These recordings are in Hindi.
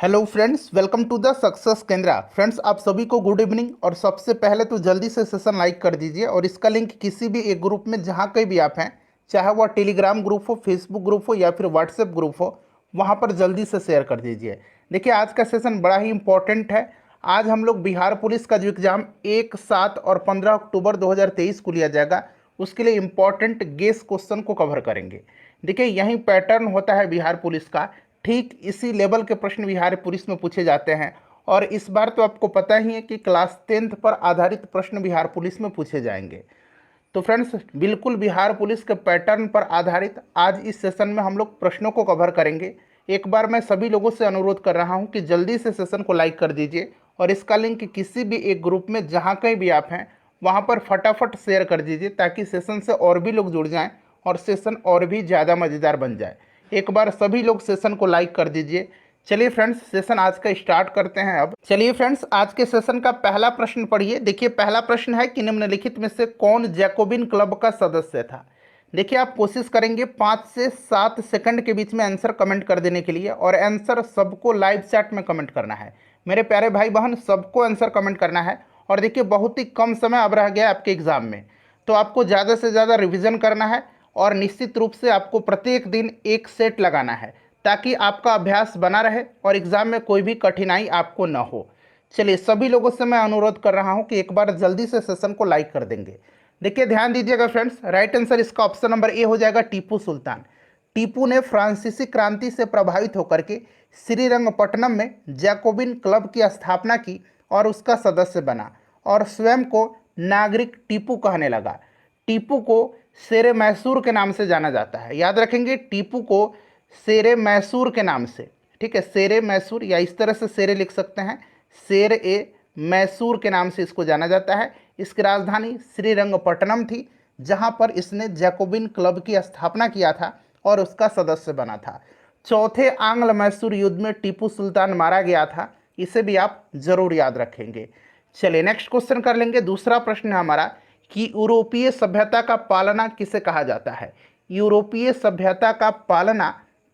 Hello friends, welcome to the success Kendra. Friends, आप सभी को गुड इवनिंग। और सबसे पहले तो जल्दी से सेशन लाइक कर दीजिए और इसका लिंक किसी भी एक ग्रुप में जहाँ कहीं भी आप हैं, चाहे वह टेलीग्राम ग्रुप हो, फेसबुक ग्रुप हो या फिर व्हाट्सएप ग्रुप हो, वहाँ पर जल्दी से शेयर कर दीजिए। देखिए, आज का सेशन बड़ा ही इंपॉर्टेंट है। आज हम लोग बिहार पुलिस का जो एग्ज़ाम 1, 7 और 15 अक्टूबर 2023 को लिया जाएगा, उसके लिए इम्पॉर्टेंट गेस क्वेश्चन को कवर करेंगे। देखिए, यही पैटर्न होता है बिहार पुलिस का। ठीक इसी लेवल के प्रश्न बिहार पुलिस में पूछे जाते हैं। और इस बार तो आपको पता ही है कि क्लास 10th पर आधारित प्रश्न बिहार पुलिस में पूछे जाएंगे। तो फ्रेंड्स, बिल्कुल बिहार पुलिस के पैटर्न पर आधारित आज इस सेशन में हम लोग प्रश्नों को कवर करेंगे। एक बार मैं सभी लोगों से अनुरोध कर रहा हूं कि जल्दी से सेशन को लाइक कर दीजिए और इसका लिंक किसी भी एक ग्रुप में जहां कहीं भी आप हैं वहां पर फटाफट शेयर कर दीजिए, ताकि सेशन से और भी लोग जुड़ जाएं और सेशन और भी ज़्यादा मज़ेदार बन जाए। एक बार सभी लोग सेशन को लाइक कर दीजिए। चलिए फ्रेंड्स, सेशन आज का स्टार्ट करते हैं। अब चलिए फ्रेंड्स, आज के सेशन का पहला प्रश्न पढ़िए। देखिए, पहला प्रश्न है कि निम्नलिखित में से कौन जैकोबिन क्लब का सदस्य था। देखिए, आप कोशिश करेंगे 5 से 7 सेकंड के बीच में आंसर कमेंट कर देने के लिए, और आंसर सबको लाइव चैट में कमेंट करना है। मेरे प्यारे भाई बहन, सबको आंसर कमेंट करना है। और देखिए, बहुत ही कम समय अब रह गया आपके एग्जाम में, तो आपको ज़्यादा से ज़्यादा रिविज़न करना है और निश्चित रूप से आपको प्रत्येक दिन एक सेट लगाना है, ताकि आपका अभ्यास बना रहे और एग्ज़ाम में कोई भी कठिनाई आपको न हो। चलिए, सभी लोगों से मैं अनुरोध कर रहा हूं कि एक बार जल्दी से सेशन को लाइक कर देंगे। देखिए, ध्यान दीजिएगा फ्रेंड्स, राइट आंसर इसका ऑप्शन नंबर ए हो जाएगा, टीपू सुल्तान। टीपू ने फ्रांसीसी क्रांति से प्रभावित होकर के श्रीरंगपट्टनम में जैकोबिन क्लब की स्थापना की और उसका सदस्य बना और स्वयं को नागरिक टीपू कहने लगा। टीपू को शेरे मैसूर के नाम से जाना जाता है। याद रखेंगे, टीपू को शेरे मैसूर के नाम से, ठीक है, शेरे मैसूर या इस तरह से शेरे लिख सकते हैं, शेर ए मैसूर के नाम से इसको जाना जाता है। इसकी राजधानी श्रीरंगपट्टनम थी, जहां पर इसने जैकोबिन क्लब की स्थापना किया था और उसका सदस्य बना था। चौथे आंग्ल मैसूर युद्ध में टीपू सुल्तान मारा गया था, इसे भी आप जरूर याद रखेंगे। चलिए, नेक्स्ट क्वेश्चन कर लेंगे। दूसरा प्रश्न है हमारा कि यूरोपीय सभ्यता का पालना किसे कहा जाता है। यूरोपीय सभ्यता का पालना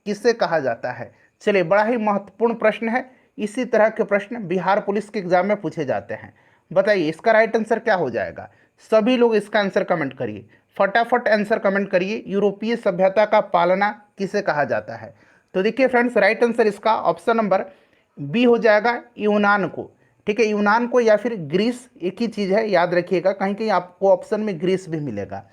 किसे कहा जाता है। चलिए, बड़ा ही महत्वपूर्ण प्रश्न है। इसी तरह के प्रश्न बिहार पुलिस के एग्जाम में पूछे जाते हैं। बताइए, इसका राइट आंसर क्या हो जाएगा। सभी लोग इसका आंसर कमेंट करिए, फटाफट आंसर कमेंट करिए। यूरोपीय सभ्यता का पालना किसे कहा जाता है। तो देखिए फ्रेंड्स, राइट आंसर इसका ऑप्शन नंबर बी हो जाएगा, यूनान को। ठीक है, यूनान को या फिर ग्रीस, एक ही चीज़ है, याद रखिएगा। कहीं कहीं आपको ऑप्शन में ग्रीस भी मिलेगा।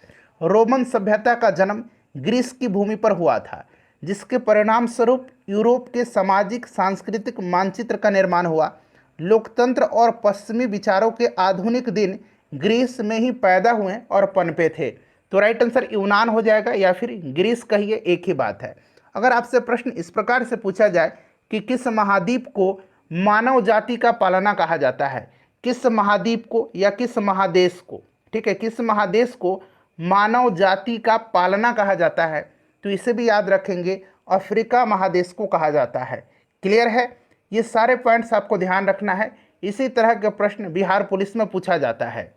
रोमन सभ्यता का जन्म ग्रीस की भूमि पर हुआ था, जिसके परिणाम स्वरूप यूरोप के सामाजिक सांस्कृतिक मानचित्र का निर्माण हुआ। लोकतंत्र और पश्चिमी विचारों के आधुनिक दिन ग्रीस में ही पैदा हुए और पनपे थे। तो राइट आंसर यूनान हो जाएगा या फिर ग्रीस, कहिए, एक ही बात है। अगर आपसे प्रश्न इस प्रकार से पूछा जाए कि किस महाद्वीप को मानव जाति का पालना कहा जाता है, किस महाद्वीप को या किस महादेश को, ठीक है, किस महादेश को मानव जाति का पालना कहा जाता है, तो इसे भी याद रखेंगे, अफ्रीका महादेश को कहा जाता है। क्लियर है, ये सारे पॉइंट्स आपको ध्यान रखना है। इसी तरह के प्रश्न बिहार पुलिस में पूछा जाता है।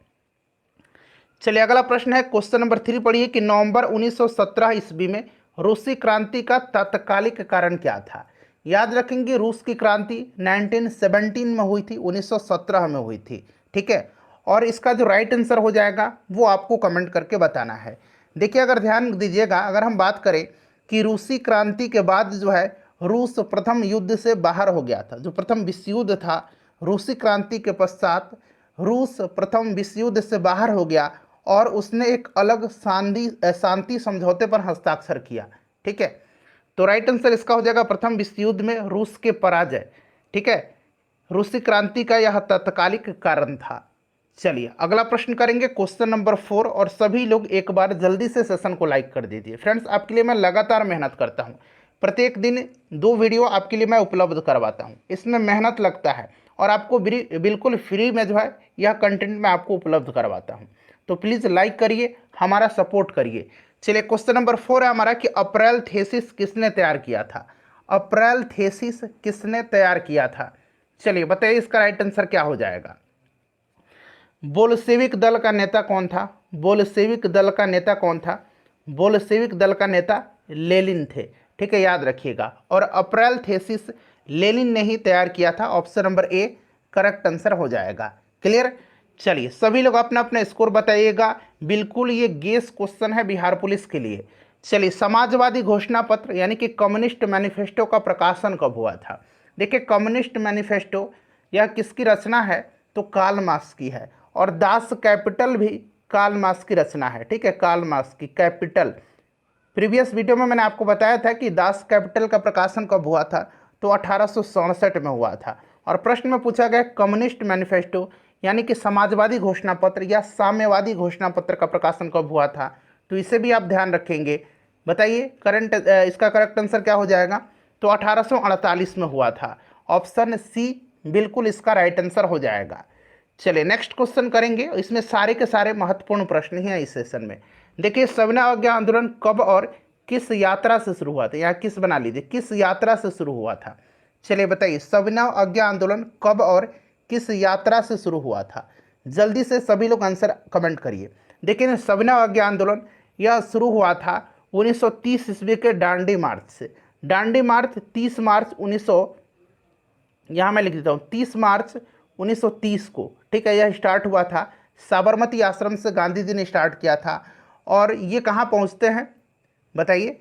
चलिए, अगला प्रश्न है, क्वेश्चन नंबर 3 पढ़िए कि नवंबर 1917 ईस्वी में रूसी क्रांति का तात्कालिक कारण क्या था। याद रखेंगे, रूस की क्रांति 1917 में हुई थी, 1917 में हुई थी। ठीक है, और इसका जो राइट आंसर हो जाएगा वो आपको कमेंट करके बताना है। देखिए, अगर ध्यान दीजिएगा, अगर हम बात करें कि रूसी क्रांति के बाद जो है रूस प्रथम युद्ध से बाहर हो गया था, जो प्रथम विश्व युद्ध था, रूसी क्रांति के पश्चात रूस प्रथम विश्व युद्ध से बाहर हो गया और उसने एक अलग शांति समझौते पर हस्ताक्षर किया। ठीक है, तो राइट आंसर इसका हो जाएगा प्रथम विश्व युद्ध में रूस के पराजय। ठीक है, रूसी क्रांति का यह तात्कालिक कारण था। चलिए, अगला प्रश्न करेंगे, क्वेश्चन नंबर 4, और सभी लोग एक बार जल्दी से सेशन को लाइक कर दीजिए। फ्रेंड्स, आपके लिए मैं लगातार मेहनत करता हूँ, प्रत्येक दिन 2 वीडियो आपके लिए मैं उपलब्ध करवाता हूँ। इसमें मेहनत लगता है और आपको बिल्कुल फ्री में जो है यह कंटेंट मैं आपको उपलब्ध करवाता हूँ। तो प्लीज़ लाइक करिए, हमारा सपोर्ट करिए। चलिए, क्वेश्चन नंबर 4 है हमारा कि अप्रैल थीसिस किसने तैयार किया था। अप्रैल थीसिस किसने तैयार किया था। चलिए बताइए, इसका राइट आंसर क्या हो जाएगा। बोल्शेविक दल का नेता कौन था। बोल्शेविक दल का नेता कौन था। बोल्शेविक दल का नेता लेनिन थे। ठीक है, याद रखिएगा। और अप्रैल थीसिस लेनिन ने ही तैयार किया था। Option number A correct answer हो जाएगा। क्लियर। चलिए सभी लोग अपना अपना स्कोर बताइएगा। बिल्कुल ये गेस क्वेश्चन है बिहार पुलिस के लिए। चलिए समाजवादी घोषणा पत्र यानी कि कम्युनिस्ट मैनिफेस्टो का प्रकाशन कब हुआ था। देखिए कम्युनिस्ट मैनिफेस्टो यह किसकी रचना है, तो कार्ल मार्क्स की है। और दास कैपिटल भी कार्ल मार्क्स की रचना है। ठीक है, कार्ल मार्क्स की कैपिटल। प्रीवियस वीडियो में मैंने आपको बताया था कि दास कैपिटल का प्रकाशन कब हुआ था, तो 1867 में हुआ था। और प्रश्न में पूछा गया कम्युनिस्ट मैनिफेस्टो यानी कि समाजवादी घोषणा पत्र या साम्यवादी घोषणा पत्र का प्रकाशन कब हुआ था, तो इसे भी आप ध्यान रखेंगे। बताइए इसका करेक्ट आंसर क्या हो जाएगा, तो 1848 में हुआ था। ऑप्शन सी बिल्कुल इसका राइट आंसर हो जाएगा। चलिए नेक्स्ट क्वेश्चन करेंगे। इसमें सारे के सारे महत्वपूर्ण प्रश्न ही हैं इस सेशन में। देखिए सविनय अवज्ञा आंदोलन कब और किस यात्रा से शुरू हुआ था, यहाँ किस बना लीजिए, किस यात्रा से शुरू हुआ था। चलिए बताइए सविनय अवज्ञा आंदोलन कब और किस यात्रा से शुरू हुआ था। जल्दी से सभी लोग आंसर कमेंट करिए। देखिए सविनय अवज्ञा आंदोलन यह शुरू हुआ था 1930 ईस्वी के डांडी मार्च से। डांडी मार्च 30 मार्च 1900, यहाँ मैं लिख देता हूँ 30 मार्च 1930 को। ठीक है, यह स्टार्ट हुआ था साबरमती आश्रम से, गांधी जी ने स्टार्ट किया था। और ये कहाँ पहुँचते हैं बताइए,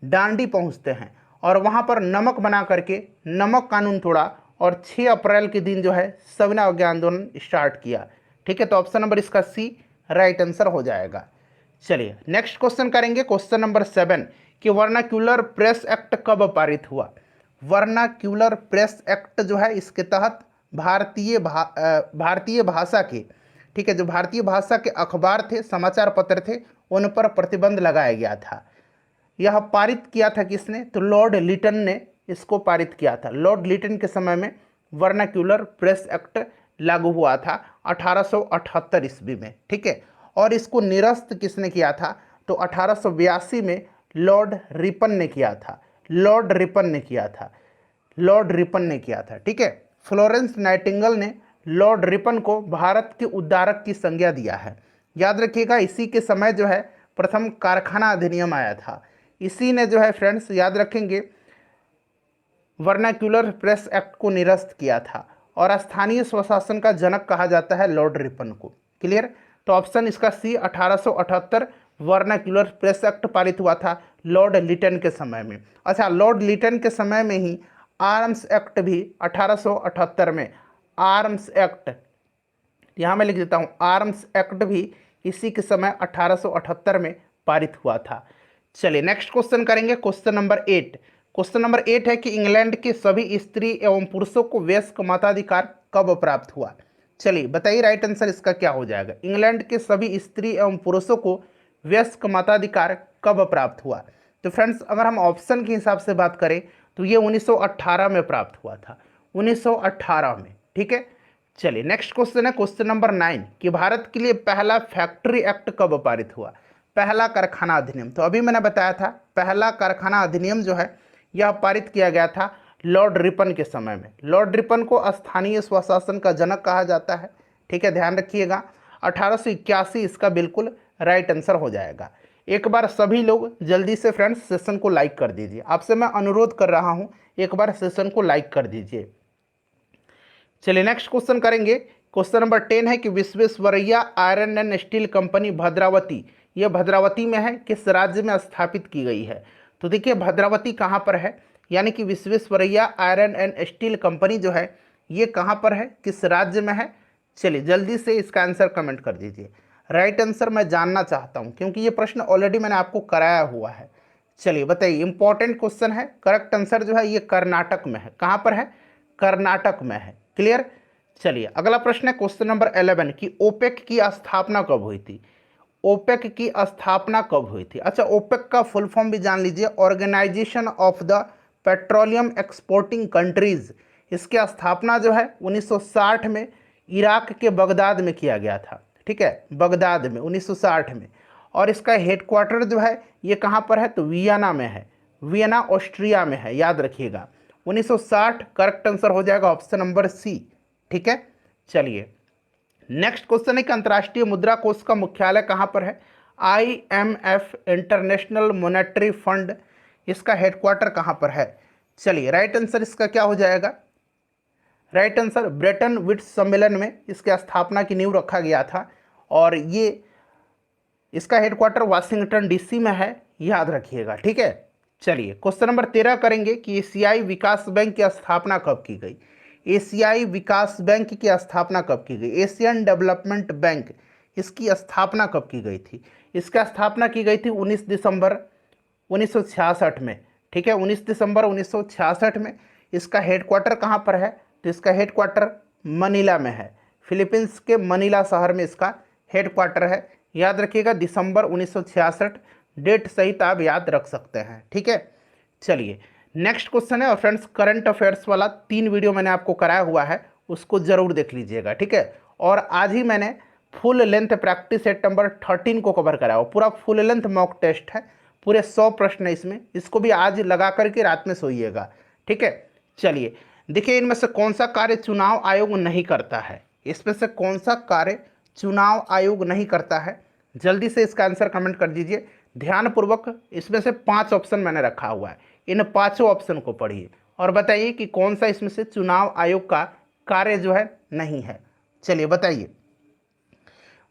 डांडी पहुँचते हैं। और वहाँ पर नमक बना करके नमक कानून तोड़ा और 6 अप्रैल के दिन जो है सविनय अवज्ञा आंदोलन स्टार्ट किया। ठीक है, तो ऑप्शन नंबर इसका सी राइट आंसर हो जाएगा। चलिए नेक्स्ट क्वेश्चन करेंगे, क्वेश्चन नंबर 7 कि वर्नाक्यूलर प्रेस एक्ट कब पारित हुआ। वर्नाक्यूलर प्रेस एक्ट जो है इसके तहत भारतीय भाषा के, ठीक है, जो भारतीय भाषा के अखबार थे, समाचार पत्र थे, उन पर प्रतिबंध लगाया गया था। यह पारित किया था किसने, तो लॉर्ड लिटन ने इसको पारित किया था। लॉर्ड लिटन के समय में वर्नाक्यूलर प्रेस एक्ट लागू हुआ था 1878 ईस्वी में। ठीक है, और इसको निरस्त किसने किया था, तो 1882 में लॉर्ड रिपन ने किया था। लॉर्ड रिपन ने किया था। लॉर्ड रिपन ने किया था। ठीक है, फ्लोरेंस नाइटिंगेल ने लॉर्ड रिपन को भारत के उद्धारक की संज्ञा दिया है। याद रखिएगा इसी के समय जो है प्रथम कारखाना अधिनियम आया था। इसी ने जो है फ्रेंड्स याद रखेंगे वर्नाक्यूलर प्रेस एक्ट को निरस्त किया था। और स्थानीय स्वशासन का जनक कहा जाता है लॉर्ड रिपन को। क्लियर, तो ऑप्शन इसका सी 1878 वर्नाक्यूलर प्रेस एक्ट पारित हुआ था लॉर्ड लिटन के समय में। अच्छा, लॉर्ड लिटन के समय में ही आर्म्स एक्ट भी 1878 में, आर्म्स एक्ट यहाँ मैं लिख देता हूँ, आर्म्स एक्ट भी इसी के समय 1878 में पारित हुआ था। चलिए नेक्स्ट क्वेश्चन करेंगे, क्वेश्चन नंबर 8। क्वेश्चन नंबर 8 है कि इंग्लैंड के सभी स्त्री एवं पुरुषों को वयस्क मताधिकार कब प्राप्त हुआ। चलिए बताइए राइट आंसर इसका क्या हो जाएगा। इंग्लैंड के सभी स्त्री एवं पुरुषों को वयस्क मताधिकार कब प्राप्त हुआ। तो फ्रेंड्स अगर हम ऑप्शन के हिसाब से बात करें तो ये 1918 में प्राप्त हुआ था, 1918 में। ठीक है, चलिए नेक्स्ट क्वेश्चन है क्वेश्चन नंबर 9 कि भारत के लिए पहला फैक्ट्री एक्ट कब पारित हुआ। पहला कारखाना अधिनियम, तो अभी मैंने बताया था पहला कारखाना अधिनियम जो है यह पारित किया गया था लॉर्ड रिपन के समय में। लॉर्ड रिपन को स्थानीय स्वशासन का जनक कहा जाता है। ठीक है, ध्यान रखिएगा 1881 इसका बिल्कुल राइट आंसर हो जाएगा। एक बार सभी लोग जल्दी से फ्रेंड्स सेशन को लाइक कर दीजिए, आपसे मैं अनुरोध कर रहा हूं, एक बार सेशन को लाइक कर दीजिए। चलिए नेक्स्ट क्वेश्चन करेंगे, क्वेश्चन नंबर 10 है कि Visvesvaraya iron and steel company Bhadravati, यह भद्रावती में है, किस राज्य में स्थापित की गई है। तो देखिए भद्रावती कहाँ पर है, यानी कि Visvesvaraya iron and steel company जो है ये कहाँ पर है, किस राज्य में है। चलिए जल्दी से इसका आंसर कमेंट कर दीजिए। राइट आंसर मैं जानना चाहता हूँ क्योंकि ये प्रश्न ऑलरेडी मैंने आपको कराया हुआ है। चलिए बताइए, इंपॉर्टेंट क्वेश्चन है। करेक्ट आंसर जो है ये कर्नाटक में है। कहाँ पर है, कर्नाटक में है। क्लियर। चलिए अगला प्रश्न है क्वेश्चन नंबर 11 कि ओपेक की स्थापना कब हुई थी। ओपेक की स्थापना कब हुई थी। अच्छा, ओपेक का फुल फॉर्म भी जान लीजिए, organisation of the petroleum exporting countries. इसकी स्थापना जो है 1960 में इराक के बगदाद में किया गया था। ठीक है, बगदाद में 1960 में। और इसका हेडक्वार्टर जो है ये कहाँ पर है, तो वियना में है, वियना ऑस्ट्रिया में है, याद रखिएगा 1960 करेक्ट आंसर हो जाएगा ऑप्शन नंबर सी। ठीक है, चलिए नेक्स्ट क्वेश्चन है कि अंतर्राष्ट्रीय मुद्रा कोष का मुख्यालय कहाँ पर है। IMF इंटरनेशनल मॉनेटरी फंड, इसका हेडक्वार्टर कहाँ पर है। चलिए राइट आंसर इसका क्या हो जाएगा? राइट आंसर ब्रेटन वुड्स सम्मेलन में इसके स्थापना की नींव रखा गया था और ये इसका हेडक्वार्टर वाशिंगटन डीसी में है, याद रखिएगा। ठीक है, चलिए क्वेश्चन नंबर 13 करेंगे कि एशियाई विकास बैंक की स्थापना कब की गई? एशियाई विकास बैंक की स्थापना कब की गई? एशियन डेवलपमेंट बैंक, इसकी स्थापना कब की गई थी? इसका स्थापना की गई थी 19 दिसंबर 1966 में। ठीक है, 19 दिसंबर 1966 में। इसका हेडक्वार्टर कहाँ पर है? तो इसका हेडक्वार्टर मनीला में है, फिलीपींस के मनीला शहर में इसका हेडक्वार्टर है। याद रखिएगा दिसंबर 1966, डेट सहित आप याद रख सकते हैं। ठीक है, चलिए नेक्स्ट क्वेश्चन है। और फ्रेंड्स करंट अफेयर्स वाला 3 वीडियो मैंने आपको कराया हुआ है, उसको जरूर देख लीजिएगा। ठीक है, और आज ही मैंने full length practice set number 13 को कवर कराया हो, पूरा फुल लेंथ मॉक टेस्ट है, पूरे 100 प्रश्न है इसमें, इसको भी आज लगा करके रात में सोइएगा। ठीक है, चलिए देखिए इनमें से कौन सा कार्य चुनाव आयोग नहीं करता है? इसमें से कौन सा कार्य चुनाव आयोग नहीं करता है? जल्दी से इसका आंसर कमेंट कर दीजिए ध्यानपूर्वक। इसमें से 5 ऑप्शन मैंने रखा हुआ है, इन 5 ऑप्शन को पढ़िए और बताइए कि कौन सा इसमें से चुनाव आयोग का कार्य जो है नहीं है। चलिए बताइए।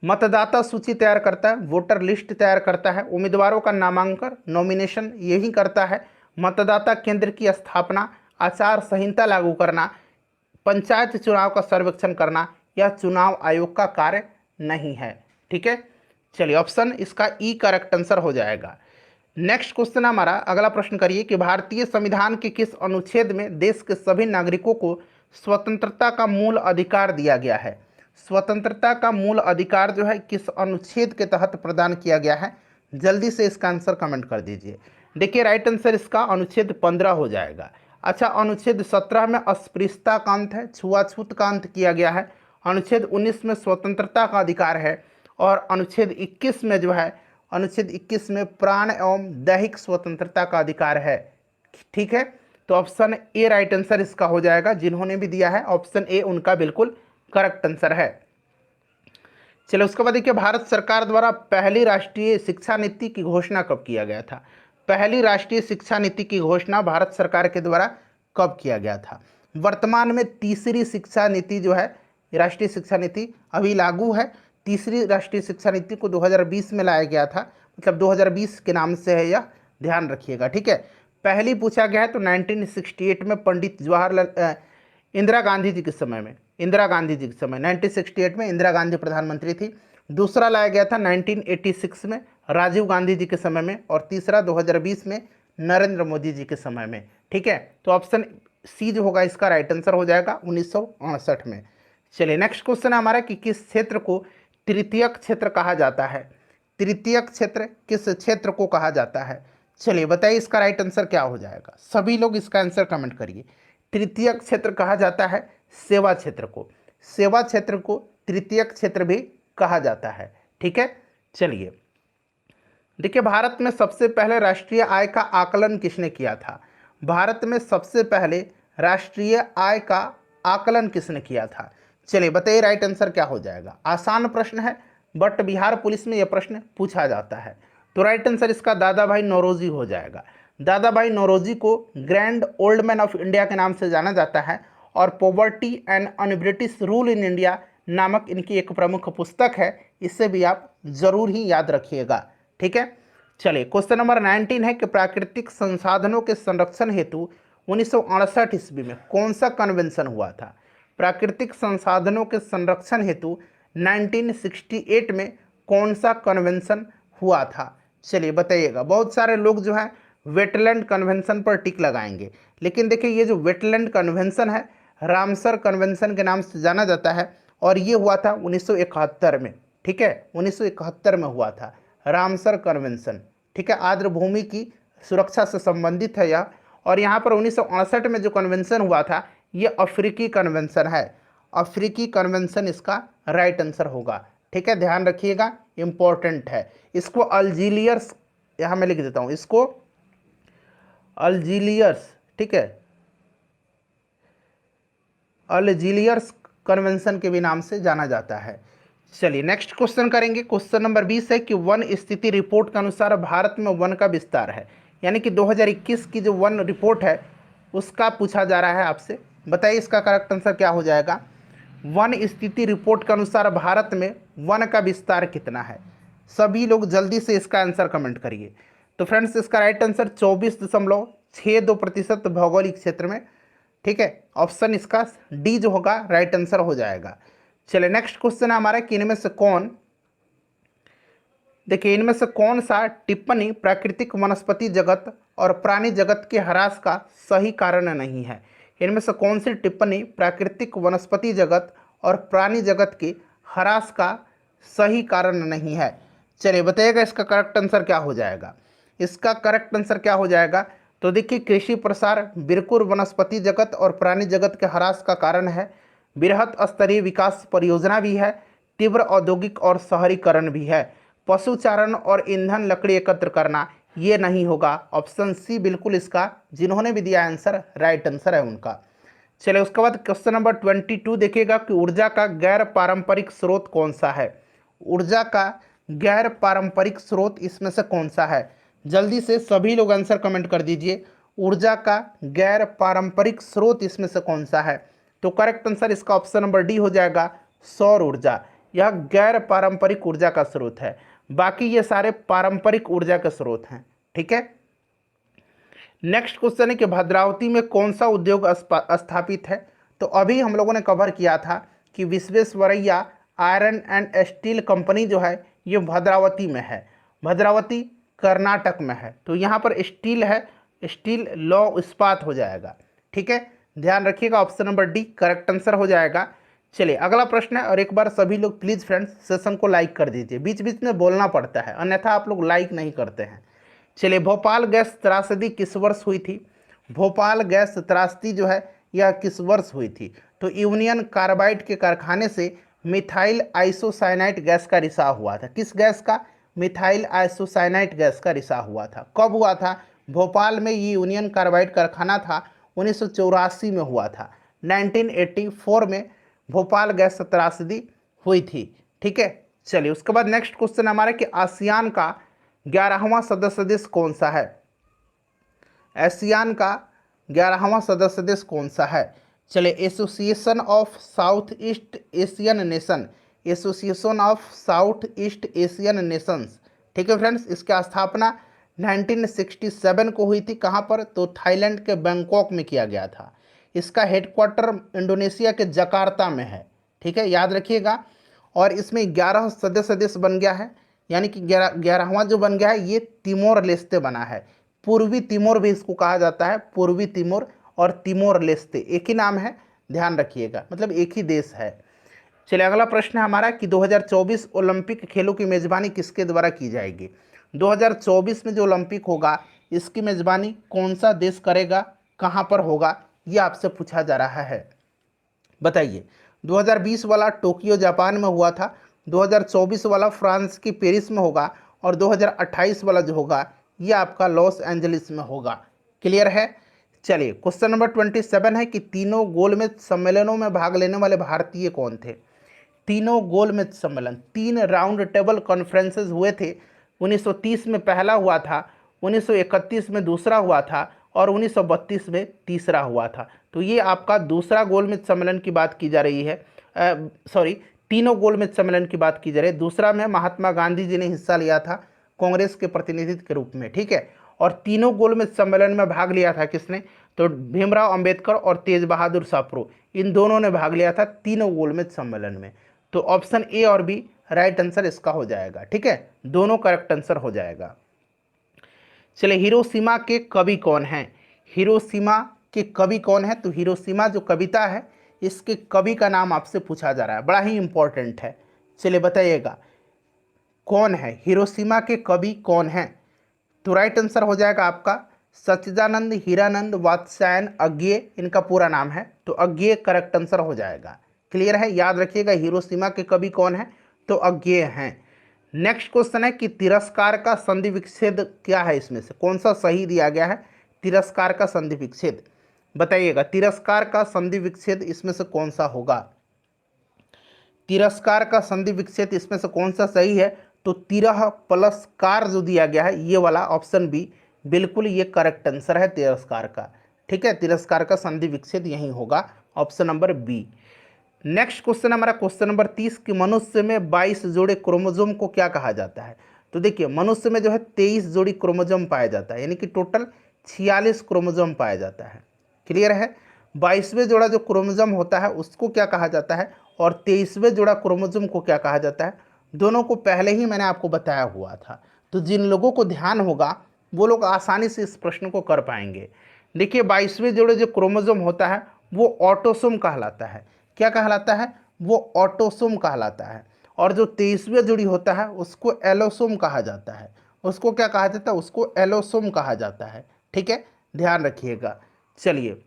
मतदाता सूची तैयार करता है, वोटर लिस्ट तैयार करता है, उम्मीदवारों का नामांकन नॉमिनेशन यही करता है, मतदाता केंद्र की स्थापना, आचार संहिता लागू करना, पंचायत चुनाव का सर्वेक्षण करना, यह चुनाव आयोग का कार्य नहीं है। ठीक है, चलिए ऑप्शन इसका ई करेक्ट आंसर हो जाएगा। नेक्स्ट क्वेश्चन हमारा अगला प्रश्न करिए कि भारतीय संविधान के किस अनुच्छेद में देश के सभी नागरिकों को स्वतंत्रता का मूल अधिकार दिया गया है? स्वतंत्रता का मूल अधिकार जो है किस अनुच्छेद के तहत प्रदान किया गया है? जल्दी से इसका आंसर कमेंट कर दीजिए। देखिए राइट आंसर इसका अनुच्छेद 15 हो जाएगा। अच्छा, अनुच्छेद 17 में अस्पृश्यता का अंत है, छुआछूत का अंत किया गया है। अनुच्छेद 19 में स्वतंत्रता का अधिकार है और अनुच्छेद 21 में जो है, अनुच्छेद 21 में प्राण एवं दैहिक स्वतंत्रता का अधिकार है। ठीक है, तो ऑप्शन ए राइट आंसर इसका हो जाएगा। जिन्होंने भी दिया है ऑप्शन ए उनका बिल्कुल करेक्ट आंसर है। चलो उसके बाद देखिए भारत सरकार द्वारा पहली राष्ट्रीय शिक्षा नीति की घोषणा कब किया गया था? पहली राष्ट्रीय शिक्षा नीति की घोषणा भारत सरकार के द्वारा कब किया गया था? वर्तमान में तीसरी शिक्षा नीति जो है, राष्ट्रीय शिक्षा नीति अभी लागू है। तीसरी राष्ट्रीय शिक्षा नीति को 2020 में लाया गया था, मतलब 2020 के नाम से है यह, ध्यान रखिएगा। ठीक है, पहली पूछा गया है तो 1968 में पंडित जवाहरलाल इंदिरा गांधी जी के समय में, इंदिरा गांधी जी के समय 1968 में इंदिरा गांधी प्रधानमंत्री थी। दूसरा लाया गया था 1986 में राजीव गांधी जी के समय में, और तीसरा 2020 में नरेंद्र मोदी जी के समय में। ठीक है, तो ऑप्शन सी जो होगा इसका राइट आंसर हो जाएगा 1968 में। चलिए नेक्स्ट क्वेश्चन है हमारा कि किस क्षेत्र को तृतीयक क्षेत्र कहा जाता है? तृतीयक क्षेत्र किस क्षेत्र को कहा जाता है? चलिए बताइए इसका राइट आंसर क्या हो जाएगा? सभी लोग इसका आंसर कमेंट करिए। तृतीयक क्षेत्र कहा जाता है सेवा क्षेत्र को, सेवा क्षेत्र को तृतीयक क्षेत्र भी कहा जाता है। ठीक है, चलिए देखिए भारत में सबसे पहले राष्ट्रीय आय का आकलन किसने किया था? भारत में सबसे पहले राष्ट्रीय आय का आकलन किसने किया था? चलिए बताइए राइट आंसर क्या हो जाएगा? आसान प्रश्न है बट बिहार पुलिस में यह प्रश्न पूछा जाता है, तो राइट आंसर इसका दादा भाई नौरोजी हो जाएगा। दादा भाई नौरोजी को grand old man of India के नाम से जाना जाता है और poverty and un British rule in India नामक इनकी एक प्रमुख पुस्तक है, इसे भी आप जरूर ही याद रखिएगा। ठीक है, चलिए क्वेश्चन नंबर 19 है कि प्राकृतिक संसाधनों के संरक्षण हेतु 1968 ईस्वी में कौन सा कन्वेंशन हुआ था? प्राकृतिक संसाधनों के संरक्षण हेतु 1968 में कौन सा कन्वेंशन हुआ था? चलिए बताइएगा। बहुत सारे लोग जो है वेटलैंड कन्वेंशन पर टिक लगाएंगे, लेकिन देखिए ये जो वेटलैंड कन्वेंशन है रामसर कन्वेंशन के नाम से जाना जाता है और ये हुआ था 1971 में। ठीक है, 1971 में हुआ था रामसर कन्वेंशन। ठीक है, आर्द्र भूमि की सुरक्षा से संबंधित है यह। और यहाँ पर 1968 में जो कन्वेंशन हुआ था ये अफ्रीकी कन्वेंशन है। अफ्रीकी कन्वेंशन इसका राइट आंसर होगा। ठीक है, ध्यान रखिएगा, इंपॉर्टेंट है। इसको अल्जीरियस, यहाँ मैं लिख देता हूँ इसको अल्जीरियस, ठीक है, अल्जीरियस कन्वेंशन के भी नाम से जाना जाता है। चलिए नेक्स्ट क्वेश्चन करेंगे। क्वेश्चन नंबर 20 है कि वन स्थिति रिपोर्ट के अनुसार भारत में वन का विस्तार है, यानी कि 2021 की जो वन रिपोर्ट है उसका पूछा जा रहा है आपसे। बताइए इसका करेक्ट आंसर क्या हो जाएगा। वन स्थिति रिपोर्ट के अनुसार भारत में वन का विस्तार कितना है। सभी लोग जल्दी से इसका आंसर कमेंट करिए। तो फ्रेंड्स इसका राइट आंसर 24.62% भौगोलिक क्षेत्र में। ठीक है, ऑप्शन इसका डी जो होगा राइट आंसर हो जाएगा। चलिए नेक्स्ट क्वेश्चन है हमारा कि इनमें से कौन, देखिए इनमें से कौन सा टिप्पणी प्राकृतिक वनस्पति जगत और प्राणी जगत के ह्रास का सही कारण नहीं है। इनमें से कौन सी टिप्पणी प्राकृतिक वनस्पति जगत और प्राणी जगत के ह्रास का सही कारण नहीं है। चलिए बताइएगा इसका करेक्ट आंसर क्या हो जाएगा। इसका करेक्ट आंसर क्या हो जाएगा, तो देखिए कृषि प्रसार बिल्कुल वनस्पति जगत और प्राणी जगत के ह्रास का कारण है। बृहत स्तरीय विकास परियोजना भी है। तीव्र औद्योगिक और शहरीकरण भी है। पशुचारण और ईंधन लकड़ी एकत्र करना ये नहीं होगा। ऑप्शन सी बिल्कुल इसका जिन्होंने भी दिया आंसर राइट आंसर है उनका। चलिए उसके बाद क्वेश्चन नंबर 22 देखिएगा कि ऊर्जा का गैर पारंपरिक स्रोत कौन सा है। ऊर्जा का गैर पारंपरिक स्रोत इसमें से कौन सा है। जल्दी से सभी लोग आंसर कमेंट कर दीजिए। ऊर्जा का गैर पारंपरिक स्रोत इसमें से कौन सा है। तो करेक्ट आंसर इसका ऑप्शन नंबर डी हो जाएगा, सौर ऊर्जा। यह गैर पारंपरिक ऊर्जा का स्रोत है, बाकी ये सारे पारंपरिक ऊर्जा के स्रोत हैं। ठीक है, नेक्स्ट क्वेश्चन है कि भद्रावती में कौन सा उद्योग स्थापित है। तो अभी हम लोगों ने कवर किया था कि Visvesvaraya iron and steel company जो है ये भद्रावती में है। भद्रावती कर्नाटक में है, तो यहाँ पर स्टील है, स्टील लौ इस्पात हो जाएगा। ठीक है, ध्यान रखिएगा option number D correct answer हो जाएगा। चलिए अगला प्रश्न है, और एक बार सभी लोग प्लीज़ फ्रेंड्स सेशन को लाइक कर दीजिए, बीच बीच में बोलना पड़ता है अन्यथा आप लोग लाइक नहीं करते हैं। चलिए भोपाल गैस त्रासदी किस वर्ष हुई थी। भोपाल गैस त्रासदी जो है यह किस वर्ष हुई थी। तो यूनियन कार्बाइड के कारखाने से मिथाइल आइसोसाइनाइट गैस का रिसाव हुआ था। किस गैस का, मिथाइल आइसोसाइनाइट गैस का रिसाव हुआ था। कब हुआ था, भोपाल में ये यूनियन कार्बाइड कारखाना था 1984 में हुआ था। 1984 में भोपाल गैस त्रासदी हुई थी। ठीक है, चलिए उसके बाद नेक्स्ट क्वेश्चन हमारा कि आसियान का 11वां सदस्य देश कौन सा है। आसियान का 11वां सदस्य देश कौन सा है। चलिए association of south east Asian nation, association of south east Asian Nations. ठीक है फ्रेंड्स, इसका स्थापना 1967 को हुई थी। कहाँ पर, तो थाईलैंड के बैंकॉक में किया गया था। इसका हेडक्वार्टर इंडोनेशिया के जकार्ता में है। ठीक है, याद रखिएगा। और इसमें 11 सदस्य देश बन गया है, यानी कि 11वां जो बन गया है ये तिमोर लेस्ते बना है। पूर्वी तिमोर भी इसको कहा जाता है, पूर्वी तिमोर और तिमोर लेस्ते एक ही नाम है, ध्यान रखिएगा, मतलब एक ही देश है। चलिए अगला प्रश्न है हमारा कि 2024 ओलंपिक खेलों की मेज़बानी किसके द्वारा की जाएगी। 2024 में जो ओलंपिक होगा इसकी मेज़बानी कौन सा देश करेगा, कहाँ पर होगा, ये आपसे पूछा जा रहा है। बताइए 2020 वाला टोक्यो जापान में हुआ था, 2024 वाला फ्रांस की पेरिस में होगा, और 2028 वाला जो होगा ये आपका लॉस एंजलिस में होगा। क्लियर है। चलिए क्वेश्चन नंबर 27 है कि तीनों गोलमेज सम्मेलनों में भाग लेने वाले भारतीय कौन थे। तीनों गोलमेज सम्मेलन, 3 राउंड टेबल कॉन्फ्रेंसेस हुए थे। 1930 में पहला हुआ था, 1931 में दूसरा हुआ था, और 1932 में तीसरा हुआ था। तो ये आपका दूसरा गोलमेज सम्मेलन की बात की जा रही है, सॉरी तीनों गोलमेज सम्मेलन की बात की जा रही है। दूसरा में महात्मा गांधी जी ने हिस्सा लिया था कांग्रेस के प्रतिनिधित्व के रूप में। ठीक है, और तीनों गोलमेज सम्मेलन में भाग लिया था किसने, तो भीमराव अंबेडकर और तेज बहादुर सापरो, इन दोनों ने भाग लिया था तीनों गोलमेज सम्मेलन में। तो ऑप्शन ए और बी राइट आंसर इसका हो जाएगा। ठीक है, दोनों करेक्ट आंसर हो जाएगा। चलिए हिरोशिमा के कवि कौन हैं। हिरोशिमा के कवि कौन है, तो हिरोशिमा जो कविता है इसके कवि का नाम आपसे पूछा जा रहा है, बड़ा ही इंपॉर्टेंट है। चलिए बताइएगा कौन है, हिरोशिमा के कवि कौन हैं। तो राइट आंसर हो जाएगा आपका सच्चिदानंद हीरानंद वात्स्यायन अज्ञेय, इनका पूरा नाम है, तो अज्ञेय करेक्ट आंसर हो जाएगा। क्लियर है, याद रखिएगा हिरोशिमा के कवि कौन है, तो अज्ञेय हैं। नेक्स्ट क्वेश्चन है कि तिरस्कार का संधि विच्छेद क्या है, इसमें से कौन सा सही दिया गया है। तिरस्कार का संधि विच्छेद बताइएगा, तिरस्कार का संधि विच्छेद इसमें से कौन सा होगा। तिरस्कार का संधि विच्छेद इसमें से कौन सा सही है, तो तिरह प्लस कार जो दिया गया है ये वाला ऑप्शन बी बिल्कुल ये करेक्ट आंसर है तिरस्कार का। ठीक है, तिरस्कार का संधि विच्छेद यही होगा, option number B. Next question हमारा क्वेश्चन नंबर 30 कि मनुष्य में 22 जोड़े क्रोमोसोम को क्या कहा जाता है। तो देखिए मनुष्य में जो है 23 जोड़ी क्रोमोसोम पाया जाता है, यानी कि टोटल 46 क्रोमोसोम पाया जाता है। क्लियर है, 22वें जोड़ा जो क्रोमोसोम होता है उसको क्या कहा जाता है और 23वें जोड़ा क्रोमोसोम को क्या कहा जाता है, दोनों को पहले ही मैंने आपको बताया हुआ था। तो जिन लोगों को ध्यान होगा वो लोग आसानी से इस प्रश्न को कर पाएंगे। देखिए 22वें जोड़े जो क्रोमोसोम होता है वो ऑटोसोम कहलाता है। क्या कहलाता है, वो ऑटोसोम कहलाता है। और जो 23वें जोड़ी होता है उसको एलोसोम कहा जाता है। उसको क्या कहा जाता है, उसको एलोसोम कहा जाता है। ठीक है, ध्यान रखिएगा। चलिए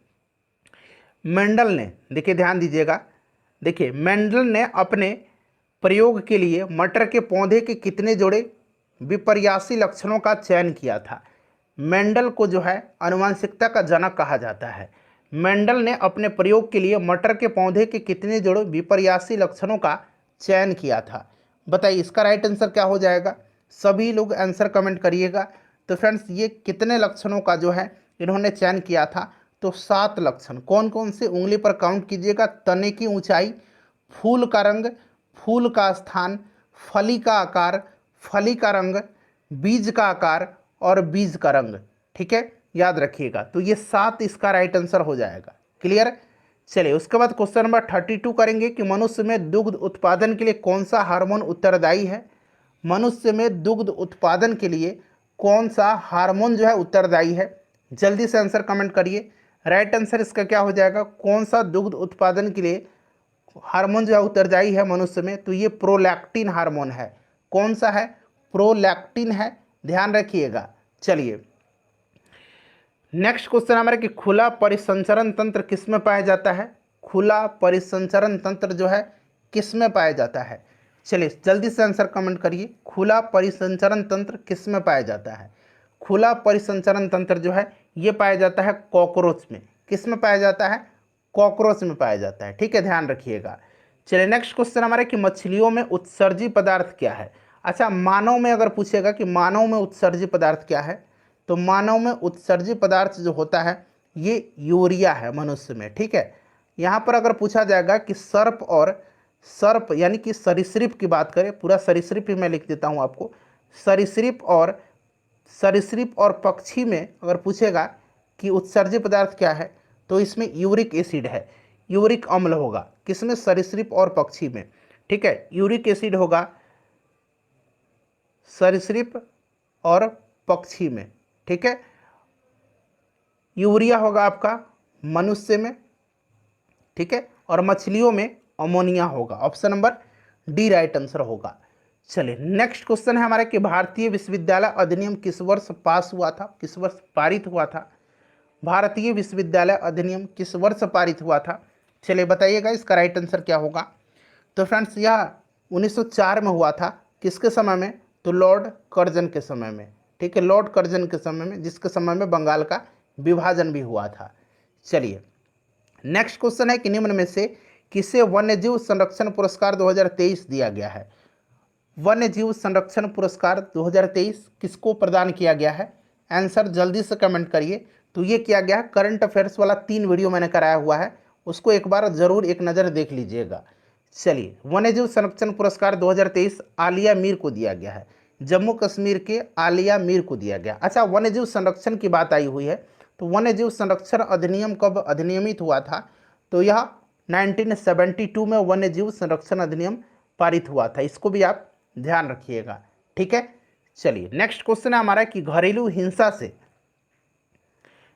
मेंडल ने, देखिए ध्यान दीजिएगा, देखिए मेंडल ने अपने प्रयोग के लिए मटर के पौधे के कितने जोड़े विपर्यासी लक्षणों का चयन किया था। मेंडल को जो है आनुवंशिकता का जनक कहा जाता है। मेंडल ने अपने प्रयोग के लिए मटर के पौधे के कितने जोड़े विपर्यासी लक्षणों का चयन किया था। बताइए इसका राइट आंसर क्या हो जाएगा, सभी लोग आंसर कमेंट करिएगा। तो फ्रेंड्स ये कितने लक्षणों का जो है इन्होंने चयन किया था, तो 7 लक्षण। कौन कौन से, उंगली पर काउंट कीजिएगा। तने की ऊंचाई, फूल का रंग, फूल का स्थान, फली का आकार, फली का रंग, बीज का आकार और बीज का रंग। ठीक है, याद रखिएगा। तो ये 7 इसका राइट आंसर हो जाएगा। क्लियर। चलिए उसके बाद क्वेश्चन नंबर 32 करेंगे कि मनुष्य में दुग्ध उत्पादन के लिए कौन सा हार्मोन उत्तरदायी है। मनुष्य में दुग्ध उत्पादन के लिए कौन सा हार्मोन जो है उत्तरदायी है। जल्दी से आंसर कमेंट करिए। राइट आंसर इसका क्या हो जाएगा, कौन सा दुग्ध उत्पादन के लिए हार्मोन जो है उत्तरदायी है मनुष्य में, तो ये प्रोलैक्टिन हार्मोन है। कौन सा है, प्रोलैक्टिन है, ध्यान रखिएगा। चलिए नेक्स्ट क्वेश्चन हमारा कि खुला परिसंचरण तंत्र किस में पाया जाता है। खुला परिसंचरण तंत्र जो है किस में पाया जाता है। चलिए जल्दी से आंसर कमेंट करिए, खुला परिसंचरण तंत्र किस में पाया जाता है। खुला परिसंचरण तंत्र जो है ये पाया जाता है कॉकरोच में। किस में पाया जाता है, कॉकरोच में पाया जाता है। ठीक है, ध्यान रखिएगा। चलिए नेक्स्ट क्वेश्चन हमारा कि मछलियों में उत्सर्जी पदार्थ क्या है। अच्छा, मानव में अगर पूछेगा कि मानव में उत्सर्जी पदार्थ क्या है, तो मानव में उत्सर्जी पदार्थ जो होता है ये यूरिया है मनुष्य में। ठीक है, यहाँ पर अगर पूछा जाएगा कि सर्प यानी कि सरीसृप की बात करें, पूरा सरीसृप ही मैं लिख देता हूँ आपको। सरीसृप और पक्षी में अगर पूछेगा कि उत्सर्जी पदार्थ क्या है, तो इसमें यूरिक एसिड है, यूरिक अम्ल होगा। किसमें, सरीसृप और पक्षी में। ठीक है, यूरिक एसिड होगा सरीसृप और पक्षी में। ठीक है, यूरिया होगा आपका मनुष्य में। ठीक है, और मछलियों में अमोनिया होगा। Option number D right answer होगा। चलिए नेक्स्ट क्वेश्चन है हमारा कि भारतीय विश्वविद्यालय अधिनियम किस वर्ष पास हुआ था, किस वर्ष पारित हुआ था। भारतीय विश्वविद्यालय अधिनियम किस वर्ष पारित हुआ था। चलिए बताइएगा इसका राइट आंसर क्या होगा। तो फ्रेंड्स यह 1904 में हुआ था। किसके समय में, तो लॉर्ड कर्जन के समय में। ठीक है, लॉर्ड कर्जन के समय में, जिसके समय में बंगाल का विभाजन भी हुआ था। चलिए नेक्स्ट क्वेश्चन है कि निम्न में से किसे वन्यजीव संरक्षण पुरस्कार 2023 दिया गया है। वन्यजीव संरक्षण पुरस्कार 2023 किसको प्रदान किया गया है। आंसर जल्दी से कमेंट करिए। तो ये किया गया है, करंट अफेयर्स वाला 3 वीडियो मैंने कराया हुआ है, उसको एक बार जरूर एक नज़र देख लीजिएगा। चलिए वन्यजीव संरक्षण पुरस्कार 2023 आलिया मीर को दिया गया है, जम्मू कश्मीर के आलिया मीर को दिया गया। अच्छा, वन्यजीव संरक्षण की बात आई हुई है, तो वन्यजीव संरक्षण अधिनियम कब अधिनियमित हुआ था, तो यह 1972 में वन्यजीव संरक्षण अधिनियम पारित हुआ था। इसको भी आप ध्यान रखिएगा। ठीक है, चलिए नेक्स्ट क्वेश्चन है हमारा कि घरेलू हिंसा से,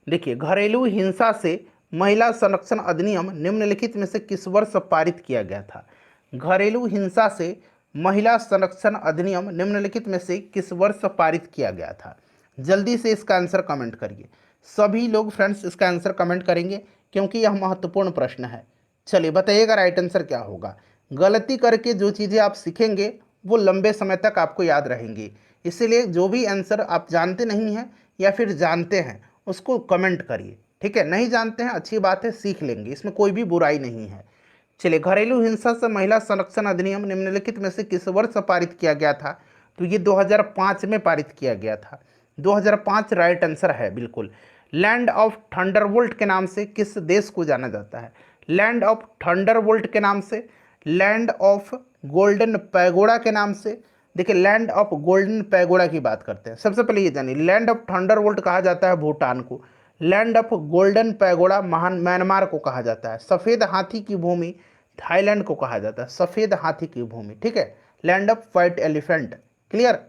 देखिए घरेलू हिंसा से महिला संरक्षण अधिनियम निम्नलिखित में से किस वर्ष पारित किया गया था। घरेलू हिंसा से महिला संरक्षण अधिनियम निम्नलिखित में से किस वर्ष पारित किया गया था। जल्दी से इसका आंसर कमेंट करिए। सभी लोग फ्रेंड्स इसका आंसर कमेंट करेंगे क्योंकि यह महत्वपूर्ण प्रश्न है। चलिए बताइएगा राइट आंसर क्या होगा। गलती करके जो चीज़ें आप सीखेंगे वो लंबे समय तक आपको याद रहेंगी, इसीलिए जो भी आंसर आप जानते नहीं हैं या फिर जानते हैं उसको कमेंट करिए। ठीक है, नहीं जानते हैं अच्छी बात है, सीख लेंगे, इसमें कोई भी बुराई नहीं है। चलिए घरेलू हिंसा से महिला संरक्षण अधिनियम निम्नलिखित में से किस वर्ष पारित किया गया था, तो ये 2005 में पारित किया गया था। 2005 राइट आंसर है बिल्कुल। लैंड ऑफ थंडरबोल्ट के नाम से किस देश को जाना जाता है? लैंड ऑफ थंडरबोल्ट के नाम से, लैंड ऑफ गोल्डन पैगोडा के नाम से। देखिए लैंड ऑफ गोल्डन पैगोडा की बात करते हैं, सबसे पहले ये जानिए लैंड ऑफ थंडरबोल्ट कहा जाता है भूटान को, लैंड ऑफ गोल्डन पैगोडा महान म्यांमार को कहा जाता है, सफ़ेद हाथी की भूमि थाईलैंड को कहा जाता है, सफ़ेद हाथी की भूमि, ठीक है, land of white elephant. Clear?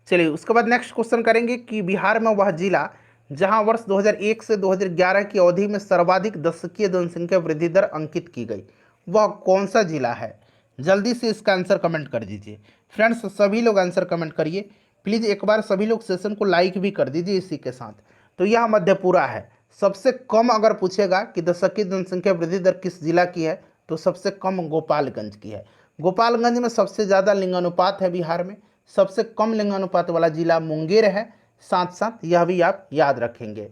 चलिए उसके बाद नेक्स्ट क्वेश्चन करेंगे कि बिहार में वह जिला जहां वर्ष 2001 से 2011 की अवधि में सर्वाधिक दशकीय जनसंख्या वृद्धि दर अंकित की गई, वह कौन सा जिला है? जल्दी से इसका आंसर कमेंट कर दीजिए फ्रेंड्स, सभी लोग आंसर कमेंट करिए प्लीज़। एक बार सभी लोग सेशन को लाइक भी कर दीजिए इसी के साथ। तो यह मधेपुरा है। सबसे कम अगर पूछेगा कि दशकीय जनसंख्या वृद्धि दर किस जिला की है, तो सबसे कम गोपालगंज की है। गोपालगंज में सबसे ज़्यादा लिंगानुपात है बिहार में, सबसे कम लिंगानुपात वाला जिला मुंगेर है, साथ साथ यह भी आप याद रखेंगे।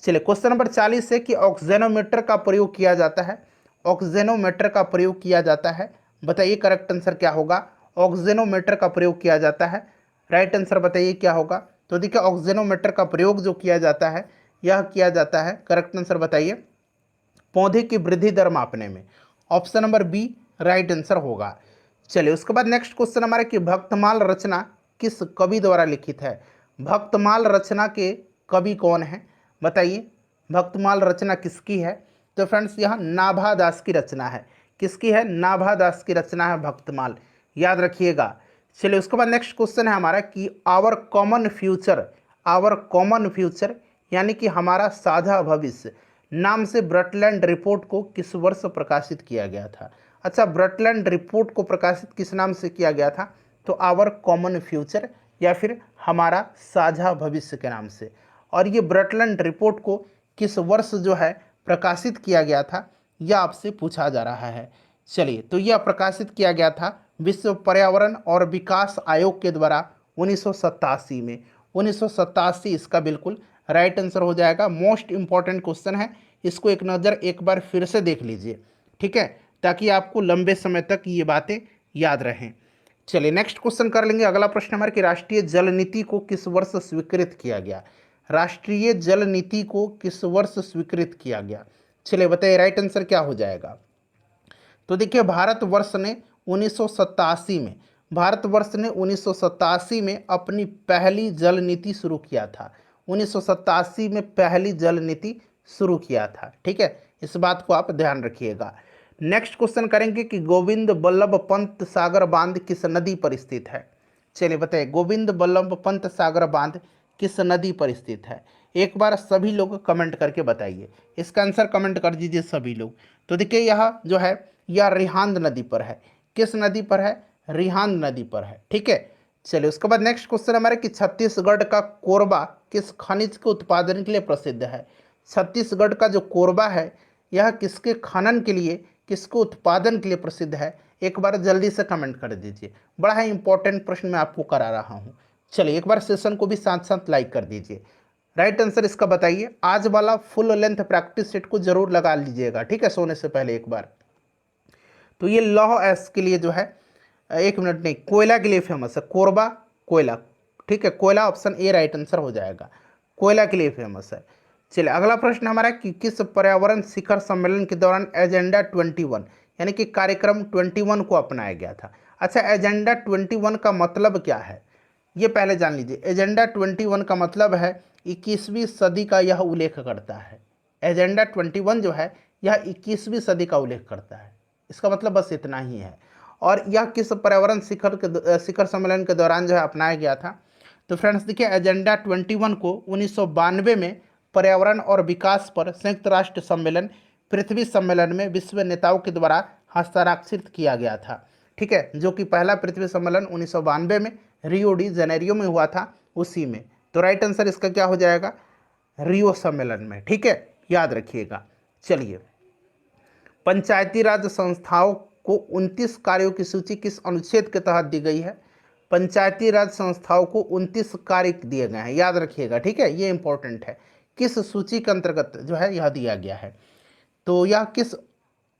चलिए क्वेश्चन नंबर 40 है कि ऑक्सीजनोमीटर का प्रयोग किया जाता है, ऑक्सीजनोमीटर का प्रयोग किया जाता है, बताइए करेक्ट आंसर क्या होगा? ऑक्सीजनोमीटर का प्रयोग किया जाता है, राइट आंसर बताइए क्या होगा? तो देखिए ऑक्सीजनोमीटर का प्रयोग जो किया जाता है, यह किया जाता है, करेक्ट आंसर बताइए, पौधे की वृद्धि दर मापने में। Option number B right answer होगा। चलिए उसके बाद नेक्स्ट क्वेश्चन हमारा कि भक्तमाल रचना किस कवि द्वारा लिखित है? भक्तमाल रचना के कवि कौन है बताइए? भक्तमाल रचना किसकी है? तो फ्रेंड्स यह नाभा दास की रचना है। किसकी है? नाभा दास की रचना है भक्तमाल, याद रखिएगा। चलिए उसके बाद नेक्स्ट क्वेश्चन है हमारा कि our common future, our common future यानी कि हमारा साझा भविष्य नाम से ब्रटलैंड रिपोर्ट को किस वर्ष प्रकाशित किया गया था? अच्छा, ब्रटलैंड रिपोर्ट को प्रकाशित किस नाम से किया गया था? तो आवर कॉमन फ्यूचर या फिर हमारा साझा भविष्य के नाम से। और ये ब्रटलैंड रिपोर्ट को किस वर्ष जो है प्रकाशित किया गया था, यह आपसे पूछा जा रहा है। चलिए तो यह प्रकाशित किया गया था विश्व पर्यावरण और विकास आयोग के द्वारा 1987 में। 1987 इसका बिल्कुल राइट आंसर हो जाएगा। मोस्ट इंपॉर्टेंट क्वेश्चन है, इसको एक नज़र एक बार फिर से देख लीजिए, ठीक है, ताकि आपको लंबे समय तक ये बातें याद रहें। चलिए नेक्स्ट क्वेश्चन कर लेंगे। अगला प्रश्न हमारा कि राष्ट्रीय जल नीति को किस वर्ष स्वीकृत किया गया? राष्ट्रीय जल नीति को किस वर्ष स्वीकृत किया गया? चलिए बताइए राइट आंसर क्या हो जाएगा? तो देखिए भारतवर्ष ने 1987 में, भारतवर्ष ने 1987 में अपनी पहली जल नीति शुरू किया था। 1987 में पहली जल नीति शुरू किया था, ठीक है, इस बात को आप ध्यान रखिएगा। नेक्स्ट क्वेश्चन करेंगे कि गोविंद बल्लभ पंत सागर बांध किस नदी पर स्थित है? चलिए बताइए गोविंद बल्लभ पंत सागर बांध किस नदी पर स्थित है? एक बार सभी लोग कमेंट करके बताइए, इसका आंसर कमेंट कर दीजिए सभी लोग। तो देखिए यह जो है यह रिहांद नदी पर है। किस नदी पर है? रिहांद नदी पर है, ठीक है। चलिए उसके बाद नेक्स्ट क्वेश्चन हमारे कि छत्तीसगढ़ का कोरबा किस खनिज के उत्पादन के लिए प्रसिद्ध है? छत्तीसगढ़ का जो कोरबा है यह किसके खनन के लिए, किसके उत्पादन के लिए प्रसिद्ध है? एक बार जल्दी से कमेंट कर दीजिए, बड़ा ही इंपॉर्टेंट प्रश्न मैं आपको करा रहा हूँ। चलिए एक बार सेशन को भी साथ साथ लाइक कर दीजिए। राइट आंसर इसका बताइए। आज वाला फुल लेंथ प्रैक्टिस सेट को जरूर लगा लीजिएगा, ठीक है, सोने से पहले एक बार। तो ये लौह एस के लिए जो है, एक मिनट नहीं, कोयला के लिए फेमस है, कोरबा कोयला, ठीक है, कोयला ऑप्शन ए राइट आंसर हो जाएगा, कोयला के लिए फेमस है। चलिए अगला प्रश्न हमारा कि किस पर्यावरण शिखर सम्मेलन के दौरान एजेंडा 21 यानी कि कार्यक्रम 21 को अपनाया गया था? अच्छा, एजेंडा 21 का मतलब क्या है ये पहले जान लीजिए। एजेंडा 21 का मतलब है 21वीं सदी का यह उल्लेख करता है। एजेंडा 21 जो है यह 21वीं सदी का उल्लेख करता है, इसका मतलब बस इतना ही है। और यह किस पर्यावरण शिखर सम्मेलन के दौरान जो है अपनाया गया था? तो फ्रेंड्स देखिए एजेंडा 21 को 1992 में पर्यावरण और विकास पर संयुक्त राष्ट्र सम्मेलन पृथ्वी सम्मेलन में विश्व नेताओं के द्वारा हस्ताक्षरित किया गया था, ठीक है, जो कि पहला पृथ्वी सम्मेलन 1992 में रियो डी जेनेरियो में हुआ था, उसी में। तो राइट आंसर इसका क्या हो जाएगा? रियो सम्मेलन में, ठीक है, याद रखिएगा। चलिए पंचायती राज संस्थाओं को 29 कार्यों की सूची किस अनुच्छेद के तहत दी गई है? पंचायती राज संस्थाओं को 29 कार्य दिए गए हैं, याद रखिएगा, ठीक है, ये इंपॉर्टेंट है। किस सूची के अंतर्गत जो है यह दिया गया है? तो यह किस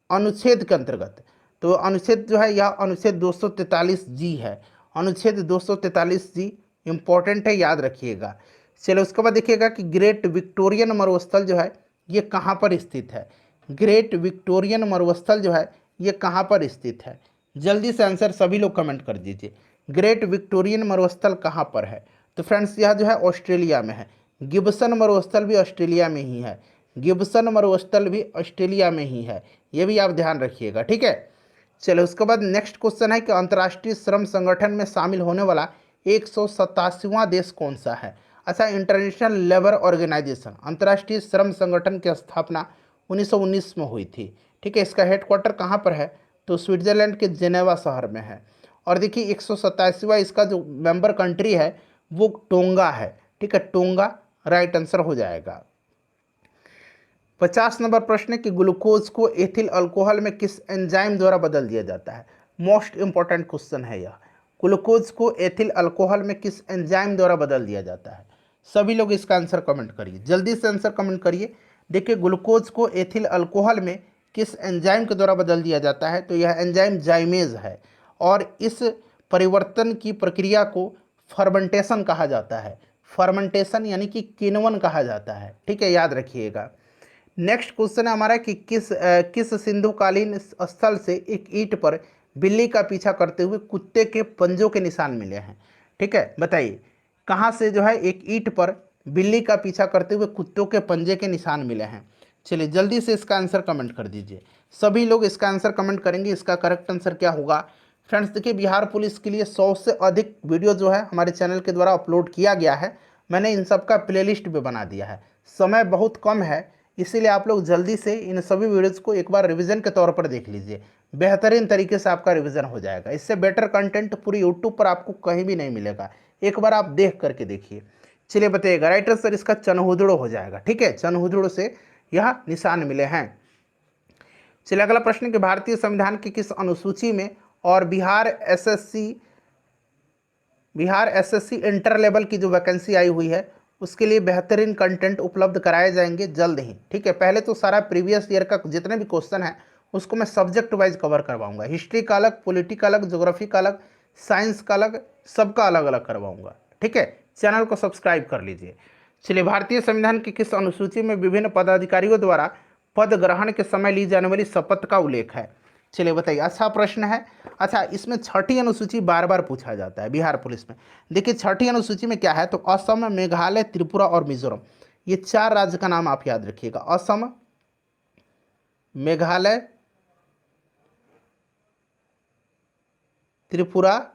अनुच्छेद के अंतर्गत? तो अनुच्छेद जो है यह अनुच्छेद 243 जी है, अनुच्छेद 243 जी इंपॉर्टेंट है, याद रखिएगा। चलो उसके बाद देखिएगा कि ग्रेट विक्टोरियन मरुस्थल जो है ये कहाँ पर स्थित है। ग्रेट विक्टोरियन मरुस्थल जो है ये कहाँ पर स्थित है। जल्दी से आंसर सभी लोग कमेंट कर दीजिए। ग्रेट विक्टोरियन मरुस्थल कहाँ पर है। तो फ्रेंड्स यह जो है ऑस्ट्रेलिया में है। गिब्सन मरुस्थल भी ऑस्ट्रेलिया में ही है। गिब्सन मरुस्थल भी ऑस्ट्रेलिया में ही है, ये भी आप ध्यान रखिएगा, ठीक है। चलो उसके बाद नेक्स्ट क्वेश्चन है कि अंतर्राष्ट्रीय श्रम संगठन में शामिल होने वाला 187वां देश कौन सा है। अच्छा, इंटरनेशनल लेबर ऑर्गेनाइजेशन अंतर्राष्ट्रीय श्रम संगठन की स्थापना 1919 में हुई थी, ठीक है। इसका हेडक्वार्टर कहाँ पर है, तो स्विट्जरलैंड के जेनेवा शहर में है। और देखिए 187वां इसका जो मेंबर कंट्री है वो टोंगा है, ठीक है। टोंगा राइट आंसर हो जाएगा। 50 नंबर प्रश्न है कि ग्लूकोज को एथिल अल्कोहल में किस एंजाइम द्वारा बदल दिया जाता है। मोस्ट इंपॉर्टेंट क्वेश्चन है यह। ग्लूकोज को एथिल अल्कोहल में किस एंजाइम द्वारा बदल दिया जाता है। सभी लोग इसका आंसर कमेंट करिए, जल्दी से आंसर कमेंट करिए। देखिए ग्लूकोज को एथिल अल्कोहल में किस एंजाइम के द्वारा बदल दिया जाता है, तो यह एंजाइम जाइमेज है। और इस परिवर्तन की प्रक्रिया को फर्मेंटेशन कहा जाता है। फर्मेंटेशन यानी कि किण्वन कहा जाता है, ठीक है, याद रखिएगा। नेक्स्ट क्वेश्चन है हमारा कि किस सिंधुकालीन स्थल से एक ईंट पर बिल्ली का पीछा करते हुए कुत्ते के पंजों के निशान मिले हैं, ठीक है। बताइए कहाँ से जो है एक ईंट पर बिल्ली का पीछा करते हुए कुत्तों के पंजे के निशान मिले हैं। चलिए जल्दी से इसका आंसर कमेंट कर दीजिए। सभी लोग इसका आंसर कमेंट करेंगे। इसका करेक्ट आंसर क्या होगा। फ्रेंड्स देखिए बिहार पुलिस के लिए 100 से अधिक वीडियो जो है हमारे चैनल के द्वारा अपलोड किया गया है। मैंने इन सब का प्लेलिस्ट भी बना दिया है। समय बहुत कम है, इसीलिए आप लोग जल्दी से इन सभी वीडियोज़ को एक बार रिवीजन के तौर पर देख लीजिए। बेहतरीन तरीके से आपका रिवीजन हो जाएगा। इससे बेटर कंटेंट पूरी यूट्यूब पर आपको कहीं भी नहीं मिलेगा। एक बार आप देख करके देखिए। चलिए बताइएगा। राइट आंसर इसका चनहुदड़ो हो जाएगा, ठीक है। चनहुदड़ो से यह निशान मिले हैं। चलिए अगला प्रश्न कि भारतीय संविधान की किस अनुसूची में और बिहार एसएससी इंटर लेवल की जो वैकेंसी आई हुई है उसके लिए बेहतरीन कंटेंट उपलब्ध कराए जाएंगे जल्द ही, ठीक है। पहले तो सारा प्रीवियस ईयर का जितने भी क्वेश्चन है उसको मैं सब्जेक्ट वाइज कवर करवाऊंगा। हिस्ट्री का अलग, पॉलिटी का अलग, ज्योग्राफी का अलग, साइंस का अलग, सबका अलग अलग करवाऊंगा, ठीक है। चैनल को सब्सक्राइब कर लीजिए। चलिए भारतीय संविधान की किस अनुसूची में विभिन्न पदाधिकारियों द्वारा पद ग्रहण के समय ली जाने वाली शपथ का उल्लेख है। चलिए बताइए, अच्छा प्रश्न है। अच्छा इसमें छठी अनुसूची बार बार पूछा जाता है बिहार पुलिस में। देखिए छठी अनुसूची में क्या है, तो असम, मेघालय, त्रिपुरा और मिजोरम, ये 4 राज्य का नाम आप याद रखिएगा। असम, मेघालय, त्रिपुरा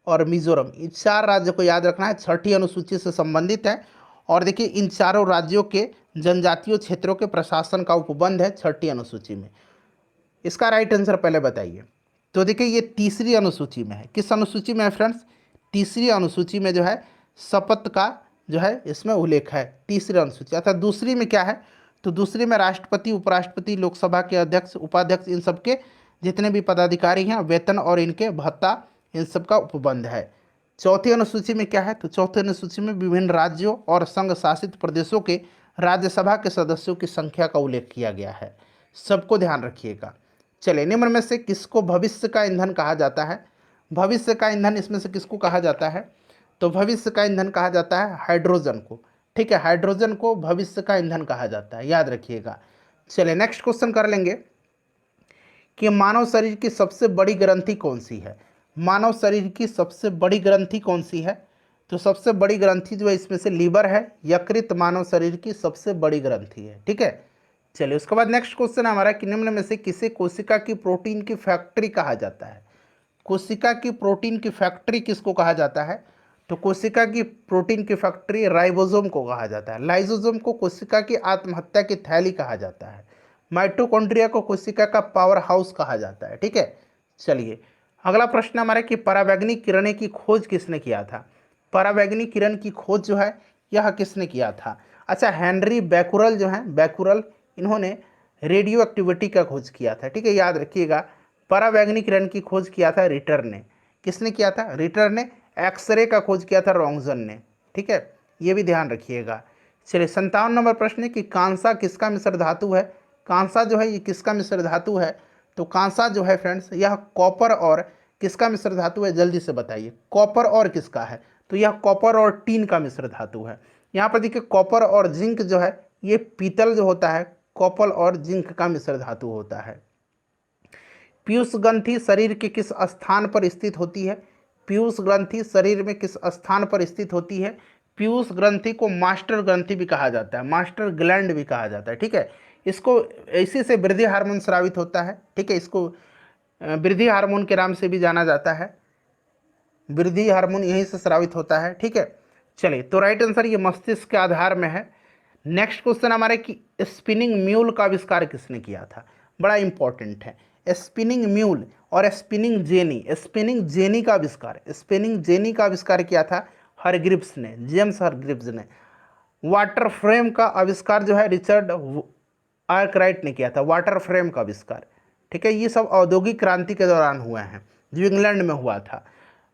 और मिजोरम, इन 4 राज्यों को याद रखना है। छठी अनुसूची से संबंधित है। और देखिए इन चारों राज्यों के जनजातीय क्षेत्रों के प्रशासन का उपबंध है छठी अनुसूची में। इसका राइट आंसर पहले बताइए। तो देखिए ये तीसरी अनुसूची में है। किस अनुसूची में है फ्रेंड्स, तीसरी अनुसूची में जो है शपथ का जो है इसमें उल्लेख है, तीसरी अनुसूची। अर्थात दूसरी में क्या है, तो दूसरी में राष्ट्रपति, उपराष्ट्रपति, लोकसभा के अध्यक्ष, उपाध्यक्ष, इन सबके जितने भी पदाधिकारी हैं वेतन और इनके भत्ता, इन सब का उपबंध है। चौथी अनुसूची में क्या है, तो चौथी अनुसूची में विभिन्न राज्यों और संघ शासित प्रदेशों के राज्यसभा के सदस्यों की संख्या का उल्लेख किया गया है। सबको ध्यान रखिएगा। चलिए निम्न में से किसको भविष्य का ईंधन कहा जाता है। भविष्य का ईंधन इसमें से किसको कहा जाता है, तो भविष्य का ईंधन कहा जाता है हाइड्रोजन को, ठीक है। हाइड्रोजन को भविष्य का ईंधन कहा जाता है, याद रखिएगा। चलिए नेक्स्ट क्वेश्चन कर लेंगे कि मानव शरीर की सबसे बड़ी ग्रंथि कौन सी है। मानव शरीर की सबसे बड़ी ग्रंथि कौन सी है, तो सबसे बड़ी ग्रंथि जो है इसमें से लीवर है। यकृत मानव शरीर की सबसे बड़ी ग्रंथि है, ठीक है। चलिए उसके बाद नेक्स्ट क्वेश्चन है हमारा कि निम्न में से किसे कोशिका की प्रोटीन की फैक्ट्री कहा जाता है। कोशिका की प्रोटीन की फैक्ट्री किसको कहा जाता है, तो कोशिका की प्रोटीन की फैक्ट्री राइबोसोम को कहा जाता है। लाइसोसोम को कोशिका की आत्महत्या की थैली कहा जाता है। माइटोकॉन्ड्रिया को कोशिका का पावर हाउस कहा जाता है, ठीक है। चलिए अगला प्रश्न हमारा कि परावैंगनिक किरणें की खोज किसने किया था। परावैंगनिक किरण की खोज जो है यह किसने किया था। अच्छा हेनरी बैकुरल जो है, बैकुरल, इन्होंने रेडियो एक्टिविटी का खोज किया था, ठीक है, याद रखिएगा। परावैंगनिक किरण की खोज किया था रिटर ने। किसने किया था, रिटर ने। एक्सरे का खोज किया था रॉन्गजन ने, ठीक है, ये भी ध्यान रखिएगा। चलिए 57 नंबर प्रश्न है कि कांसा किसका मिश्र धातु है। कांसा जो है ये किसका मिश्र धातु है, तो कांसा जो है फ्रेंड्स यह कॉपर और किसका मिश्र धातु है, जल्दी से बताइए। कॉपर और किसका है, तो यह कॉपर और टीन का मिश्र धातु है। यहाँ पर देखिए कॉपर और जिंक जो है ये पीतल जो होता है कॉपर और जिंक का मिश्र धातु होता है। पीयूष ग्रंथि शरीर के किस स्थान पर स्थित होती है? पीयूष ग्रंथि शरीर में किस स्थान पर स्थित होती है? पीयूष ग्रंथि को मास्टर ग्रंथि भी कहा जाता है, मास्टर ग्लैंड भी कहा जाता है, ठीक है। इसको इसी से वृद्धि हार्मोन स्रावित होता है, ठीक है। इसको वृद्धि हार्मोन के नाम से भी जाना जाता है, वृद्धि हार्मोन यहीं से स्रावित होता है, ठीक है। चलिए, तो राइट आंसर ये मस्तिष्क के आधार में है। नेक्स्ट क्वेश्चन हमारे कि स्पिनिंग म्यूल का आविष्कार किसने किया था? बड़ा इंपॉर्टेंट है। स्पिनिंग म्यूल और स्पिनिंग जेनी, स्पिनिंग जेनी का आविष्कार, स्पिनिंग जेनी का आविष्कार किया था हरग्रिव्स ने, जेम्स हरग्रिव्स ने। वाटर फ्रेम का आविष्कार जो है रिचर्ड आर्कराइट ने किया था, वाटर फ्रेम का आविष्कार, ठीक है। ये सब औद्योगिक क्रांति के दौरान हुए हैं, जो इंग्लैंड में हुआ था।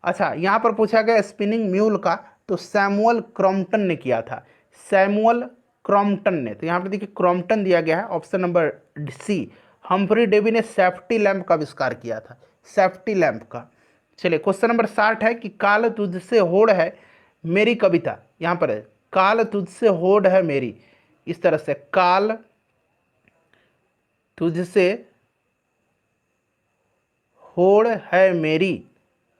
अच्छा, यहाँ पर पूछा गया स्पिनिंग म्यूल का, तो सैमुअल क्रॉम्पटन ने किया था, सैमुअल क्रॉम्पटन ने। तो यहाँ पर देखिए क्रॉम्पटन दिया गया है, option number C. Humphry Davy ने सेफ्टी लैंप का आविष्कार किया था, सेफ्टी लैंप का। चलिए, क्वेश्चन नंबर 60 है कि काल तुझसे होड़ है मेरी कविता। यहाँ पर है काल तुझसे होड़ है मेरी, इस तरह से काल तुझसे होड़ है मेरी,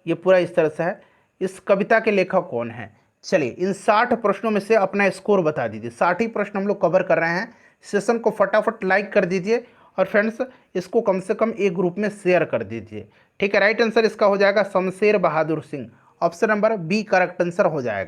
ये पूरा इस तरह से है। इस कविता के लेखक कौन है? चलिए, इन 60 प्रश्नों में से अपना स्कोर बता दीजिए। 60 ही प्रश्न हम लोग कवर कर रहे हैं। सेशन को फटाफट लाइक कर दीजिए और फ्रेंड्स इसको कम से कम एक ग्रुप में शेयर कर दीजिए, ठीक है। राइट आंसर इसका हो जाएगा Shamsher Bahadur Singh, option number B correct answer हो जाएगा।